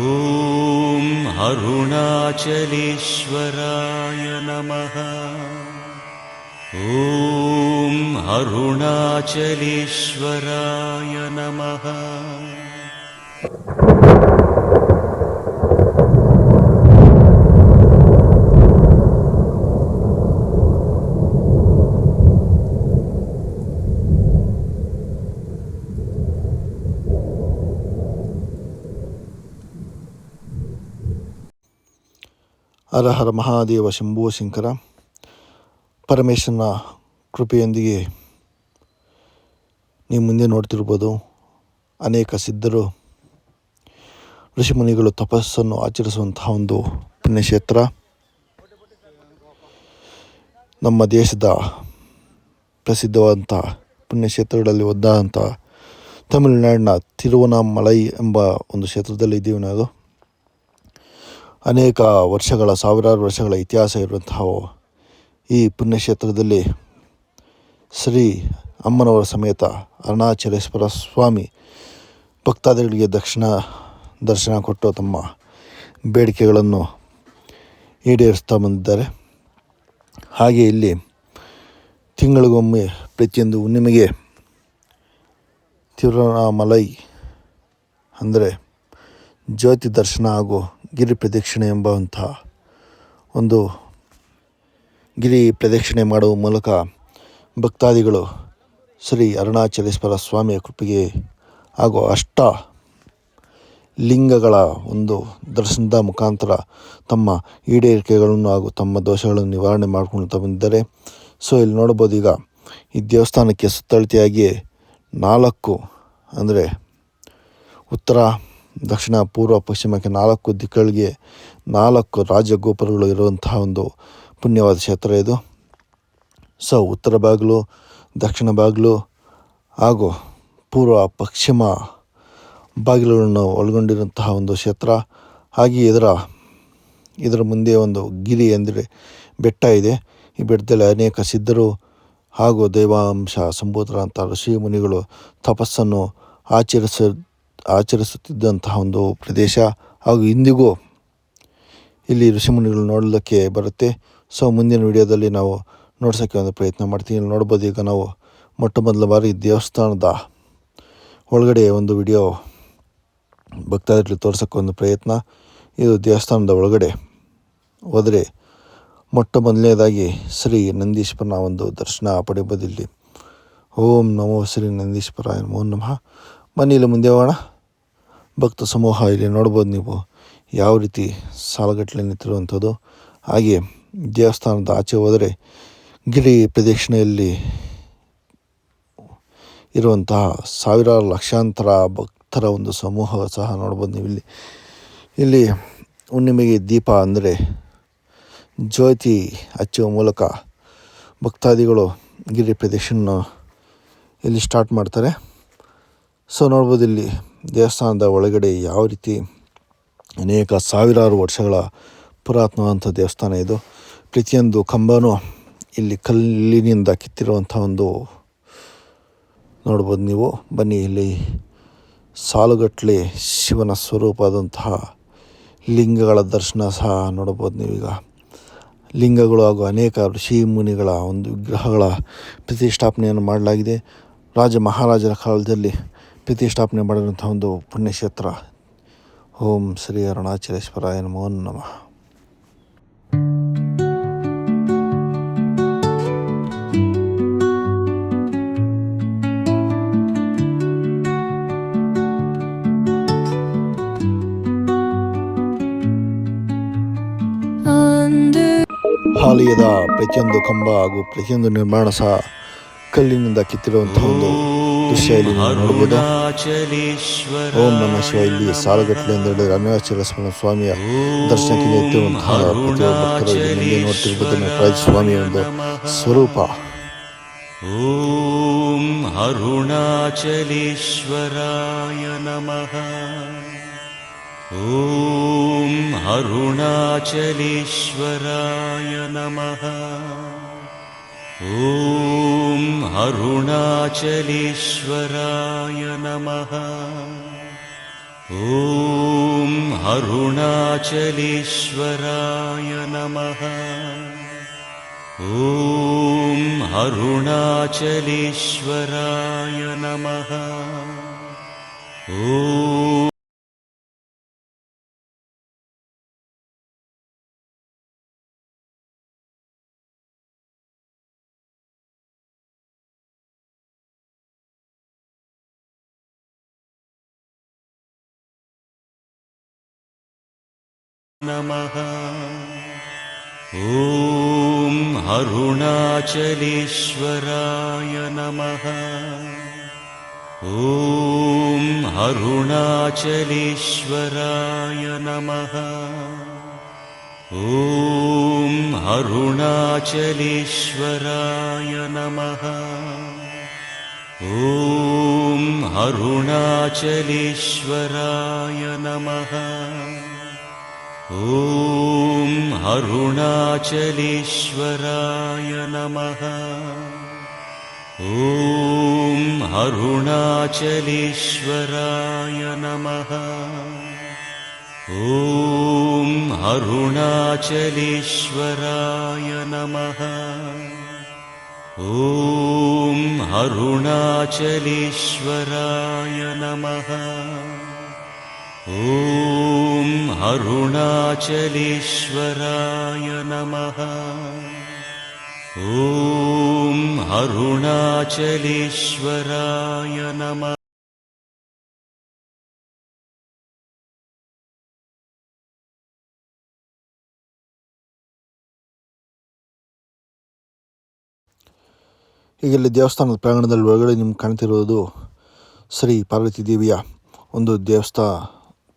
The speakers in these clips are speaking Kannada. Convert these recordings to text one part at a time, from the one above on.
ಓಂ ಅರುಣಾಚಲೇಶ್ವರಾಯ ನಮಃ. ಓಂ ಅರುಣಾಚಲೇಶ್ವರಾಯ ನಮಃ. ಹರ ಹರ ಮಹಾದೇವ ಶಂಭೋ ಶಂಕರ. ಪರಮೇಶ್ವರನ ಕೃಪೆಯೊಂದಿಗೆ ನೀವು ಮುಂದೆ ನೋಡ್ತಿರ್ಬೋದು, ಅನೇಕ ಸಿದ್ಧರು ಋಷಿಮುನಿಗಳು ತಪಸ್ಸನ್ನು ಆಚರಿಸುವಂತಹ ಒಂದು ಪುಣ್ಯಕ್ಷೇತ್ರ. ನಮ್ಮ ದೇಶದ ಪ್ರಸಿದ್ಧವಾದಂಥ ಪುಣ್ಯಕ್ಷೇತ್ರಗಳಲ್ಲಿ ಒಂದಾದಂಥ ತಮಿಳುನಾಡಿನ ತಿರುವನಾಮಲೈ ಎಂಬ ಒಂದು ಕ್ಷೇತ್ರದಲ್ಲಿ ಇದ್ದೀವಿ ನಾವು. ಅನೇಕ ವರ್ಷಗಳ, ಸಾವಿರಾರು ವರ್ಷಗಳ ಇತಿಹಾಸ ಇರುವಂತಹ ಈ ಪುಣ್ಯಕ್ಷೇತ್ರದಲ್ಲಿ ಶ್ರೀ ಅಮ್ಮನವರ ಸಮೇತ ಅರುಣಾಚಲೇಶ್ವರ ಸ್ವಾಮಿ ಭಕ್ತಾದಿಗಳಿಗೆ ದರ್ಶನ ಕೊಟ್ಟು ತಮ್ಮ ಬೇಡಿಕೆಗಳನ್ನು ಈಡೇರಿಸ್ತಾ ಬಂದಿದ್ದಾರೆ. ಹಾಗೆ ಇಲ್ಲಿ ತಿಂಗಳಿಗೊಮ್ಮೆ ಪ್ರತಿಯೊಂದು ಹುಣ್ಣಿಮೆಗೆ ತಿರುವನಾಮಲೈ ಅಂದರೆ ಜ್ಯೋತಿ ದರ್ಶನ ಹಾಗೂ ಗಿರಿ ಪ್ರದಕ್ಷಿಣೆ ಎಂಬಂಥ ಒಂದು ಗಿರಿ ಪ್ರದಕ್ಷಿಣೆ ಮಾಡುವ ಮೂಲಕ ಭಕ್ತಾದಿಗಳು ಶ್ರೀ ಅರುಣಾಚಲೇಶ್ವರ ಸ್ವಾಮಿಯ ಕೃಪೆಗೆ ಹಾಗೂ ಅಷ್ಟ ಲಿಂಗಗಳ ಒಂದು ದರ್ಶನದ ಮುಖಾಂತರ ತಮ್ಮ ಈಡೇರಿಕೆಗಳನ್ನು ಹಾಗೂ ತಮ್ಮ ದೋಷಗಳನ್ನು ನಿವಾರಣೆ ಮಾಡಿಕೊಳ್ತಾ ಬಂದಿದ್ದಾರೆ. ಸೊ ಇಲ್ಲಿ ನೋಡ್ಬೋದು, ಈಗ ಈ ದೇವಸ್ಥಾನಕ್ಕೆ ಸುತ್ತಳತೆಯಾಗಿ 4 ಅಂದರೆ ಉತ್ತರ, ದಕ್ಷಿಣ, ಪೂರ್ವ, ಪಶ್ಚಿಮಕ್ಕೆ 4 ದಿಕ್ಕುಗಳಿಗೆ 4 ರಾಜಗೋಪುರಗಳು ಇರುವಂತಹ ಒಂದು ಪುಣ್ಯವಾದ ಕ್ಷೇತ್ರ ಇದು. ಸೊ ಉತ್ತರ ಬಾಗಿಲು, ದಕ್ಷಿಣ ಬಾಗಿಲು ಹಾಗೂ ಪೂರ್ವ, ಪಶ್ಚಿಮ ಬಾಗಿಲುಗಳನ್ನು ಒಳಗೊಂಡಿರುವಂತಹ ಒಂದು ಕ್ಷೇತ್ರ. ಹಾಗೆ ಇದರ ಮುಂದೆ ಒಂದು ಗಿರಿ ಅಂದರೆ ಬೆಟ್ಟ ಇದೆ. ಈ ಬೆಟ್ಟದಲ್ಲಿ ಅನೇಕ ಸಿದ್ಧರು ಹಾಗೂ ದೈವಾಂಶ ಸಂಭೂತರಂಥ ಋಷಿ ಮುನಿಗಳು ತಪಸ್ಸನ್ನು ಆಚರಿಸುತ್ತಿದ್ದಂತಹ ಒಂದು ಪ್ರದೇಶ. ಹಾಗೂ ಇಂದಿಗೂ ಇಲ್ಲಿ ಋಷಿಮುನಿಗಳು ನೋಡಲಿಕ್ಕೆ ಬರುತ್ತೆ. ಸೊ ಮುಂದಿನ ವಿಡಿಯೋದಲ್ಲಿ ನಾವು ನೋಡ್ಸೋಕ್ಕೆ ಒಂದು ಪ್ರಯತ್ನ ಮಾಡ್ತೀವಿ. ಇಲ್ಲಿ ನೋಡ್ಬೋದು, ಈಗ ನಾವು ಮೊಟ್ಟ ಮೊದಲ ಬಾರಿ ದೇವಸ್ಥಾನದ ಒಳಗಡೆ ಒಂದು ವಿಡಿಯೋ ಭಕ್ತಾದಿಗಳಿಗೆ ತೋರ್ಸೋಕ್ಕೆ ಒಂದು ಪ್ರಯತ್ನ. ಇದು ದೇವಸ್ಥಾನದ ಒಳಗಡೆ ಹೋದರೆ ಮೊಟ್ಟ ಮೊದಲನೇದಾಗಿ ಶ್ರೀ ನಂದೀಶ್ವರನ ಒಂದು ದರ್ಶನ ಪಡೆಯಬಹುದು. ಇಲ್ಲಿ ಓಂ ನಮೋ ಶ್ರೀ ನಂದೀಶ್ವರಾಯ ನಮೋ ನಮಃ. ಮನೆಯಲ್ಲಿ ಮುಂದೆ ಹೋಗೋಣ. ಭಕ್ತ ಸಮೂಹ ಇಲ್ಲಿ ನೋಡ್ಬೋದು ನೀವು ಯಾವ ರೀತಿ ಸಾಲುಗಟ್ಟಲೆ ನಿಂತಿರುವಂಥದ್ದು. ಹಾಗೆ ದೇವಸ್ಥಾನದ ಆಚೆ ಹೋದರೆ ಗಿರಿ ಪ್ರದಕ್ಷಿಣೆಯಲ್ಲಿ ಇರುವಂತಹ ಸಾವಿರಾರು ಲಕ್ಷಾಂತರ ಭಕ್ತರ ಒಂದು ಸಮೂಹ ಸಹ ನೋಡ್ಬೋದು ನೀವು. ಇಲ್ಲಿ ಹುಣ್ಣಿಮೆಗೆ ದೀಪ ಅಂದರೆ ಜ್ಯೋತಿ ಹಚ್ಚುವ ಮೂಲಕ ಭಕ್ತಾದಿಗಳು ಗಿರಿ ಪ್ರದಕ್ಷಿಣೆ ಇಲ್ಲಿ ಸ್ಟಾರ್ಟ್ ಮಾಡ್ತಾರೆ. ಸೊ ನೋಡ್ಬೋದು, ಇಲ್ಲಿ ದೇವಸ್ಥಾನದ ಒಳಗಡೆ ಯಾವ ರೀತಿ ಅನೇಕ ಸಾವಿರಾರು ವರ್ಷಗಳ ಪುರಾತನವಾದಂಥ ದೇವಸ್ಥಾನ ಇದು. ಪ್ರತಿಯೊಂದು ಕಂಬನೂ ಇಲ್ಲಿ ಕಲ್ಲಿನಿಂದ ಕಿತ್ತಿರುವಂಥ ಒಂದು ನೋಡ್ಬೋದು ನೀವು. ಬನ್ನಿ, ಇಲ್ಲಿ ಸಾಲುಗಟ್ಟಲೆ ಶಿವನ ಸ್ವರೂಪವಾದಂತಹ ಲಿಂಗಗಳ ದರ್ಶನ ಸಹ ನೋಡ್ಬೋದು ನೀವೀಗ. ಲಿಂಗಗಳು ಹಾಗೂ ಅನೇಕ ಋಷಿ ಮುನಿಗಳ ಒಂದು ವಿಗ್ರಹಗಳ ಪ್ರತಿಷ್ಠಾಪನೆಯನ್ನು ಮಾಡಲಾಗಿದೆ. ರಾಜ ಮಹಾರಾಜರ ಕಾಲದಲ್ಲಿ ಪ್ರತಿಷ್ಠಾಪನೆ ಮಾಡಿರುವಂಥ ಒಂದು ಪುಣ್ಯಕ್ಷೇತ್ರ. ಓಂ ಶ್ರೀ ಅರುಣಾಚಲೇಶ್ವರಾಯ ನಮೋ ನಮಃ. ಆಲಯದ ಪ್ರತಿಯೊಂದು ಕಂಬ ಹಾಗೂ ಪ್ರತಿಯೊಂದು ನಿರ್ಮಾಣ ಸಹ ಕಲ್ಲಿನಿಂದ ಕಿತ್ತಿರುವಂತಹ ಒಂದು ದೃಶ್ಯ ಇಲ್ಲಿ ನೋಡಬಹುದು. ಓಂ ನಮಃ ಶಿವಾಯ. ಇಲ್ಲಿ ಸಾಲುಗಟ್ಟಲೆ ಅಂದರೆ ಅರುಣಾಚಲೇಶ್ವರ ಸ್ವಾಮಿಯ ದರ್ಶನಕ್ಕೆ ನಿಂತಿರುವಂತಹ ಪ್ರತಿಯೊಬ್ಬ ಭಕ್ತರು ಇಲ್ಲಿ ಮುಂದೆ ನೋಡ್ತಿರ್ಬೋದು. ನಟರಾಜ ಸ್ವಾಮಿಯ ಒಂದು ಸ್ವರೂಪ. ಓಂ ಅರುಣಾಚಲೇಶ್ವರಾಯ ನಮಃ. ಓಂ ಅರುಣಾಚಲೇಶ್ವರಾಯ ನಮಃ. ॐ अरुणाचलेश्वराय नमः। ॐ अरुणाचलेश्वराय नमः। ॐ अरुणाचलेश्वराय नमः। ॐ नमः। ॐ अरुणाचलेश्वराय नमः। ॐ अरुणाचलेश्वराय नमः। ॐ अरुणाचलेश्वराय नमः। ॐ अरुणाचलेश्वराय नमः। ॐ अरुणाचलेश्वराय नमः। ॐ अरुणाचलेश्वराय नमः। ॐ अरुणाचलेश्वराय नमः। ॐ अरुणाचलेश्वराय नमः। ॐ अरुणाचलेश्वराय नमः। ॐ अरुणाचलेश्वराय नमः। ಈಗ ಇಲ್ಲಿ ದೇವಸ್ಥಾನದ ಪ್ರಾಂಗಣದಲ್ಲಿ ಒಳಗಡೆ ನಿಮ್ಗೆ ಕಾಣ್ತಿರೋದು ಶ್ರೀ ಪಾರ್ವತಿ ದೇವಿಯ ಒಂದು ದೇವಸ್ಥಾನ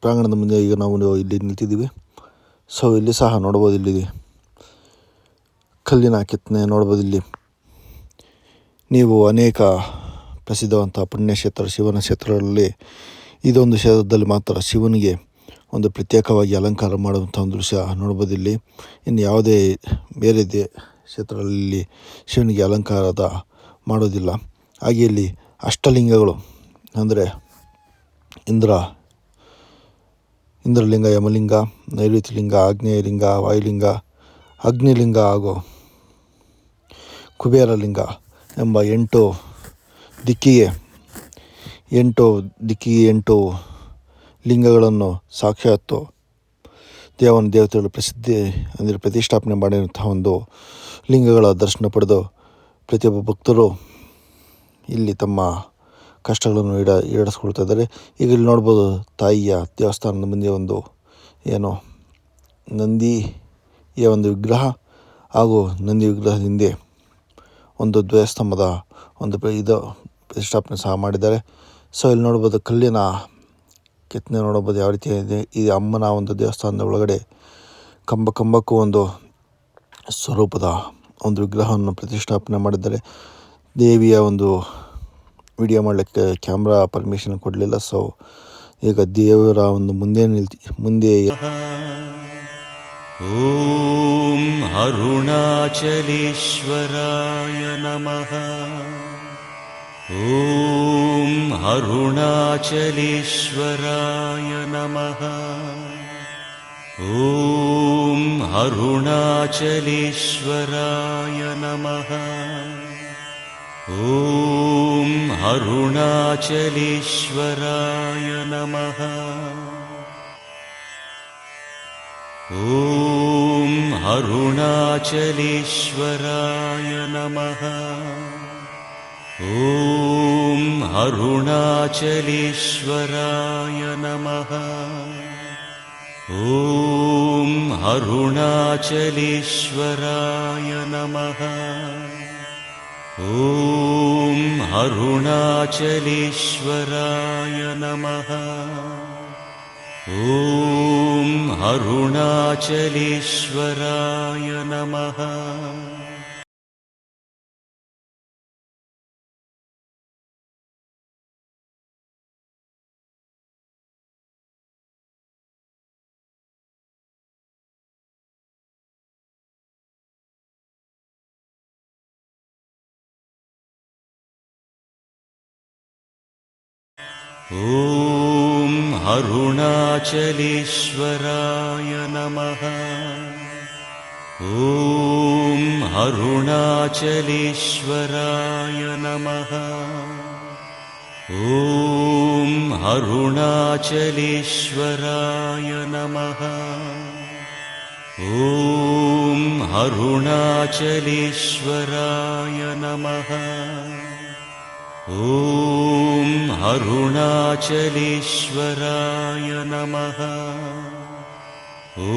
ಪ್ರಾಂಗಣದ ಮುಂದೆ ಈಗ ನಾವು ಇಲ್ಲಿ ನಿಂತಿದ್ದೀವಿ. ಸೊ ಇಲ್ಲಿ ಸಹ ನೋಡ್ಬೋದು, ಇಲ್ಲಿ ಕಲ್ಲಿನ ಕೆತ್ತನೆ ನೋಡ್ಬೋದು. ಇಲ್ಲಿ ನೀವು ಅನೇಕ ಪ್ರಸಿದ್ಧವಂಥ ಪುಣ್ಯಕ್ಷೇತ್ರ ಶಿವನ ಕ್ಷೇತ್ರಗಳಲ್ಲಿ ಇದೊಂದು ಕ್ಷೇತ್ರದಲ್ಲಿ ಮಾತ್ರ ಶಿವನಿಗೆ ಒಂದು ಪ್ರತ್ಯೇಕವಾಗಿ ಅಲಂಕಾರ ಮಾಡುವಂಥ ಒಂದು ದೃಶ್ಯ ನೋಡ್ಬೋದು. ಇಲ್ಲಿ ಇನ್ನು ಯಾವುದೇ ಬೇರೆ ಕ್ಷೇತ್ರಗಳಲ್ಲಿ ಶಿವನಿಗೆ ಅಲಂಕಾರದ ಮಾಡೋದಿಲ್ಲ. ಹಾಗೆ ಇಲ್ಲಿ ಅಷ್ಟಲಿಂಗಗಳು ಅಂದರೆ ಇಂದ್ರಲಿಂಗ, ಯಮಲಿಂಗ, ನೈಋತ್ಯಲಿಂಗ, ಆಗ್ನೇಯಲಿಂಗ, ವಾಯುಲಿಂಗ, ಅಗ್ನಿಲಿಂಗ ಹಾಗೂ ಕುಬೇರಲಿಂಗ ಎಂಬ 8 ದಿಕ್ಕಿಗೆ 8 ಲಿಂಗಗಳನ್ನು ಸಾಕ್ಷಾತ್ತು ದೇವತೆಗಳು ಪ್ರತಿಷ್ಠಾಪನೆ ಮಾಡಿರುವಂತಹ ಒಂದು ಲಿಂಗಗಳ ದರ್ಶನ ಪಡೆದು ಪ್ರತಿಯೊಬ್ಬ ಭಕ್ತರು ಇಲ್ಲಿ ತಮ್ಮ ಕಷ್ಟಗಳನ್ನು ಈಡೇರಿಸ್ಕೊಳ್ತಾ ಇದ್ದಾರೆ. ಈಗ ಇಲ್ಲಿ ನೋಡ್ಬೋದು, ತಾಯಿಯ ದೇವಸ್ಥಾನದ ಮುಂದೆ ಒಂದು ನಂದಿಯ ಒಂದು ವಿಗ್ರಹ ಹಾಗೂ ನಂದಿ ವಿಗ್ರಹದ ಹಿಂದೆ ಒಂದು ಧ್ವಜಸ್ತಂಭದ ಒಂದು ಪ್ರತಿಷ್ಠಾಪನೆ ಸಹ ಮಾಡಿದ್ದಾರೆ. ಸೊ ಇಲ್ಲಿ ನೋಡ್ಬೋದು, ಕಲ್ಲಿನ ಕೆತ್ತನೆ ನೋಡ್ಬೋದು ಯಾವ ರೀತಿ ಇದೆ. ಈ ಅಮ್ಮನ ಒಂದು ದೇವಸ್ಥಾನದ ಒಳಗಡೆ ಕಂಬಕ್ಕೂ ಒಂದು ಸ್ವರೂಪದ ಒಂದು ವಿಗ್ರಹವನ್ನು ಪ್ರತಿಷ್ಠಾಪನೆ ಮಾಡಿದ್ದಾರೆ. ದೇವಿಯ ಒಂದು ವಿಡಿಯೋ ಮಾಡಲಿಕ್ಕೆ ಕ್ಯಾಮ್ರಾ ಪರ್ಮಿಷನ್ ಕೊಡಲಿಲ್ಲ. ಸೊ ಈಗ ದೇವರ ಒಂದು ಮುಂದೆ ॐ अरुणाचलेश्वराय नमः। ॐ अरुणाचलेश्वराय नमः। ॐ अरुणाचलेश्वराय नमः। ॐ अरुणाचलेश्वराय नमः। ॐ अरुणाचलेश्वराय नमः। ॐ अरुणाचलेश्वराय नमः। ॐ अरुणाचलेश्वराय नमः। ॐ अरुणाचलेश्वराय नमः। ॐ अरुणाचलेश्वराय नमः। ॐ अरुणाचलेश्वराय नमः। ॐ अरुणाचलेश्वराय नमः। ॐ अरुणाचलेश्वराय नमः। ॐ अरुणाचलेश्वराय नमः। ॐ अरुणाचलेश्वराय नमः। ॐ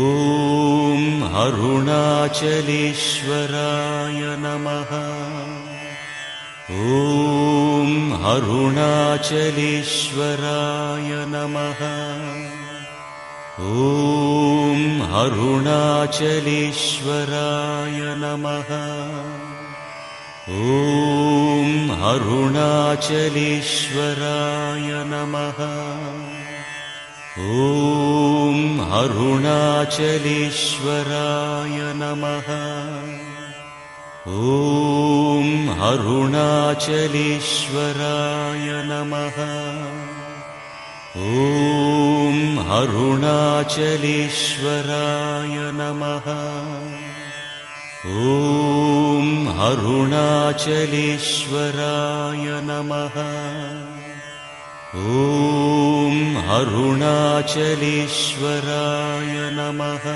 अरुणाचलेश्वराय नमः। ॐ अरुणाचलेश्वराय नमः। ॐ अरुणाचलेश्वराय नमः। ॐ अरुणाचलेश्वराय नमः। ॐ अरुणाचलेश्वराय नमः। ॐ अरुणाचलेश्वराय नमः। ॐ अरुणाचलेश्वराय नमः। ॐ अरुणाचलेश्वराय नमः। ॐ अरुणाचलेश्वराय नमः।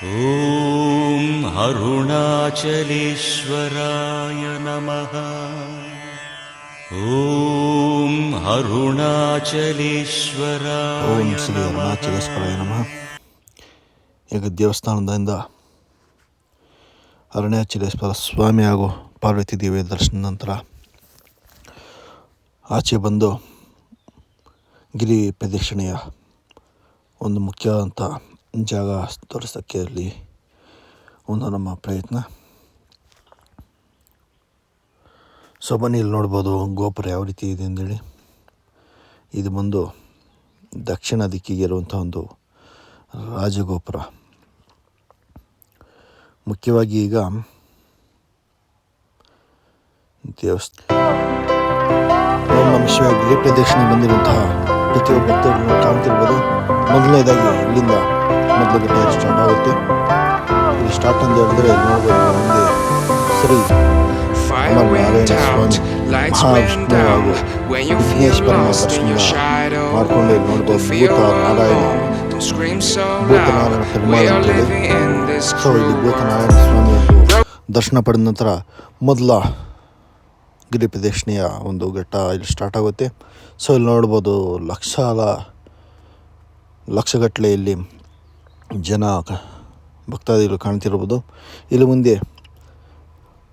ॐ अरुणाचलेश्वराय नमः। ॐ अरुणाचलेश्वराय ಓಂ ಶ್ರೀ ಅರುಣಾಚಲೇಶ್ವರಾಯ ನಮಃ. ಈಗ ದೇವಸ್ಥಾನದಿಂದ ಅರುಣಾಚಲೇಶ್ವರ ಸ್ವಾಮಿ ಹಾಗೂ ಪಾರ್ವತಿ ದೇವಿಯ ದರ್ಶನ ನಂತರ ಆಚೆ ಬಂದು ಗಿರಿ ಪ್ರದಕ್ಷಿಣೆಯ ಒಂದು ಮುಖ್ಯವಾದಂಥ ಜಾಗ ತೋರಿಸೋಕ್ಕೆ ಅಲ್ಲಿ ಒಂದು ನಮ್ಮ ಪ್ರಯತ್ನ. ಸೊ ಬನ್ನಿ, ಇಲ್ಲಿ ನೋಡ್ಬೋದು ಗೋಪುರ ಯಾವ ರೀತಿ ಇದೆ ಅಂದೇಳಿ. ಇದು ಬಂದು ದಕ್ಷಿಣ ದಿಕ್ಕಿಗೆ ಇರುವಂಥ ಒಂದು ರಾಜಗೋಪುರ. ಮುಖ್ಯವಾಗಿ ಈಗ ಓಂ ನಮಃ ಶಿವಾಯ ಗಿರಿ ಪ್ರದಕ್ಷಿಣೆ ಬಂದಿರುವಂತಹ ಪ್ರತಿಯೊಬ್ಬ ಭಕ್ತರನ್ನು ಕಾಣ್ತಿರ್ಬೋದು. ಮೊದಲನೇದಾಗಿ ಇಲ್ಲಿಂದ ಮೊದಲ ಘಟ್ಟ ಸ್ಟಾರ್ಟ್ ಆಗುತ್ತೆ. ಇಲ್ಲಿ ಸ್ಟಾರ್ಟ್ ಅಂತ ಹೇಳಿದ್ರೆ ಇಲ್ಲಿ ನೋಡ್ಬೋದು ಮುಂದೆ ಶ್ರೀ ಅಮರನಾರಾಯಣ ಸ್ವಾಮಿ ಮಹಾವಿಷ್ಣು ಹಾಗೂ ವಿಘ್ನೇಶ್ವರನ ದರ್ಶನ ಮಾಡಿಕೊಂಡು ಇಲ್ಲಿ ನೋಡ್ಬೋದು ಭೂತನಾರಾಯಣ ಪೆರುಮಾಳ್ ಅಂತೇಳಿ. ಸೊ ಇಲ್ಲಿ ಭೂತನಾರಾಯಣ ಸ್ವಾಮಿಯನ್ನು ದರ್ಶನ ಪಡೆದ ನಂತರ ಮೊದಲ ಗಿರಿ ಪ್ರದಕ್ಷಿಣೆಯ ಒಂದು ಘಟ್ಟ ಇಲ್ಲಿ ಸ್ಟಾರ್ಟ್ ಆಗುತ್ತೆ. ಸೊ ಇಲ್ಲಿ ನೋಡ್ಬೋದು ಲಕ್ಷಗಟ್ಟಲೆ ಇಲ್ಲಿ ಜನ ಭಕ್ತಾದಿಗಳು ಕಾಣ್ತಿರ್ಬೋದು. ಇಲ್ಲಿ ಮುಂದೆ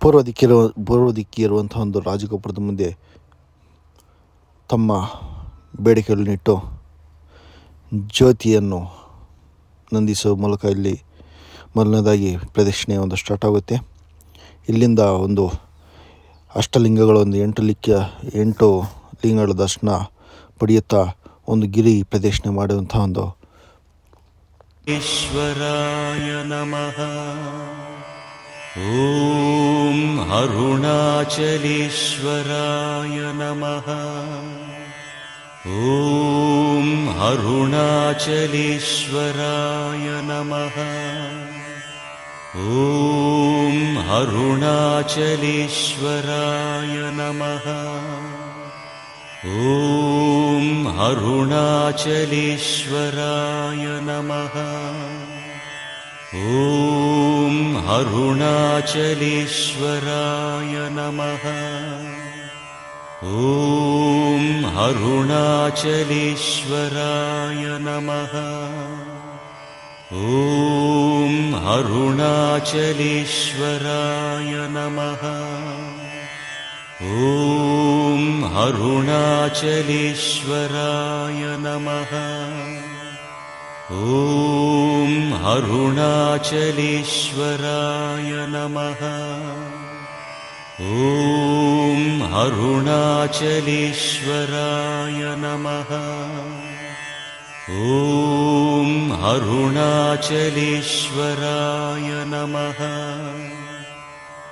ಪೂರ್ವ ದಿಕ್ಕಿರುವಂಥ ಒಂದು ರಾಜಗೋಪುರದ ಮುಂದೆ ತಮ್ಮ ಬೇಡಿಕೆಗಳನ್ನಿಟ್ಟು ಜ್ಯೋತಿಯನ್ನು ನಂದಿಸುವ ಮೂಲಕ ಇಲ್ಲಿ ಮೊದಲನೇದಾಗಿ ಪ್ರದಕ್ಷಿಣೆ ಒಂದು ಸ್ಟಾರ್ಟ್ ಆಗುತ್ತೆ. ಇಲ್ಲಿಂದ ಒಂದು ಅಷ್ಟಲಿಂಗಗಳ ಒಂದು 8 ಲಿಂಗಗಳ ದರ್ಶನ ಪಡೆಯುತ್ತಾ ಒಂದು ಗಿರಿ ಪ್ರದಕ್ಷಿಣೆ ಮಾಡುವಂಥ ಒಂದು ಈಶ್ವರಾಯ ನಮಃ. ಓಂ ಅರುಣಾಚಲೇಶ್ವರಾಯ ನಮಃ. ಓಂ ಅರುಣಾಚಲೇಶ್ವರಾಯ ನಮಃ. ಓಂ ಅರುಣಾಚಲೇಶ್ವರಾಯ ನಮಃ. ಓಂ ಅರುಣಾಚಲೇಶ್ವರಾಯ ನಮಃ. ಓಂ ಅರುಣಾಚಲೇಶ್ವರಾಯ ನಮಃ. ಓಂ ಅರುಣಾಚಲೇಶ್ವರಾಯ ನಮಃ. ಓಂ ಅರುಣಾಚಲೇಶ್ವರಾಯ ನಮಃ. ಓಂ ಅರುಣಾಚಲೇಶ್ವರಾಯ ನಮಃ. ಓಂ ಅರುಣಾಚಲೇಶ್ವರಾಯ ನಮಃ. ಓಂ ಅರುಣಾಚಲೇಶ್ವರಾಯ ನಮಃ. ಓಂ ಅರುಣಾಚಲೇಶ್ವರಾಯ ನಮಃ.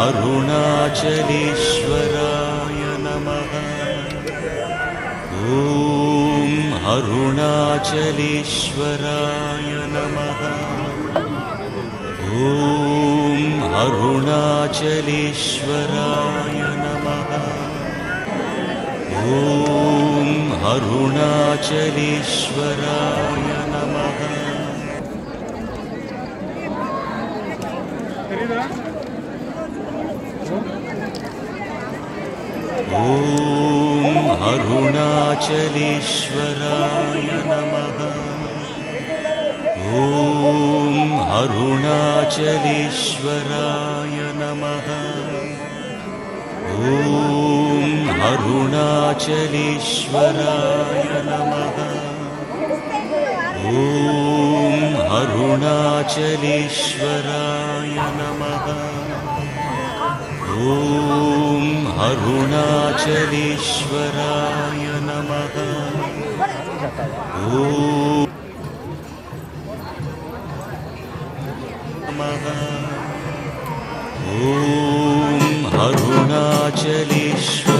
अरुणाचलेश्वराय नमः। ॐ अरुणाचलेश्वराय नमः। ॐ अरुणाचलेश्वराय नमः। ॐ अरुणाचलेश्वराय नमः। ॐ अरुणाचलेश्वराय नमः। ॐ अरुणाचलेश्वराय नमः। ॐ अरुणाचलेश्वराय नमः। ॐ अरुणाचलेश्वराय नमः। ॐ अरुणाचलेश्वराय नमः। ॐ अरुणाचलेश्वराय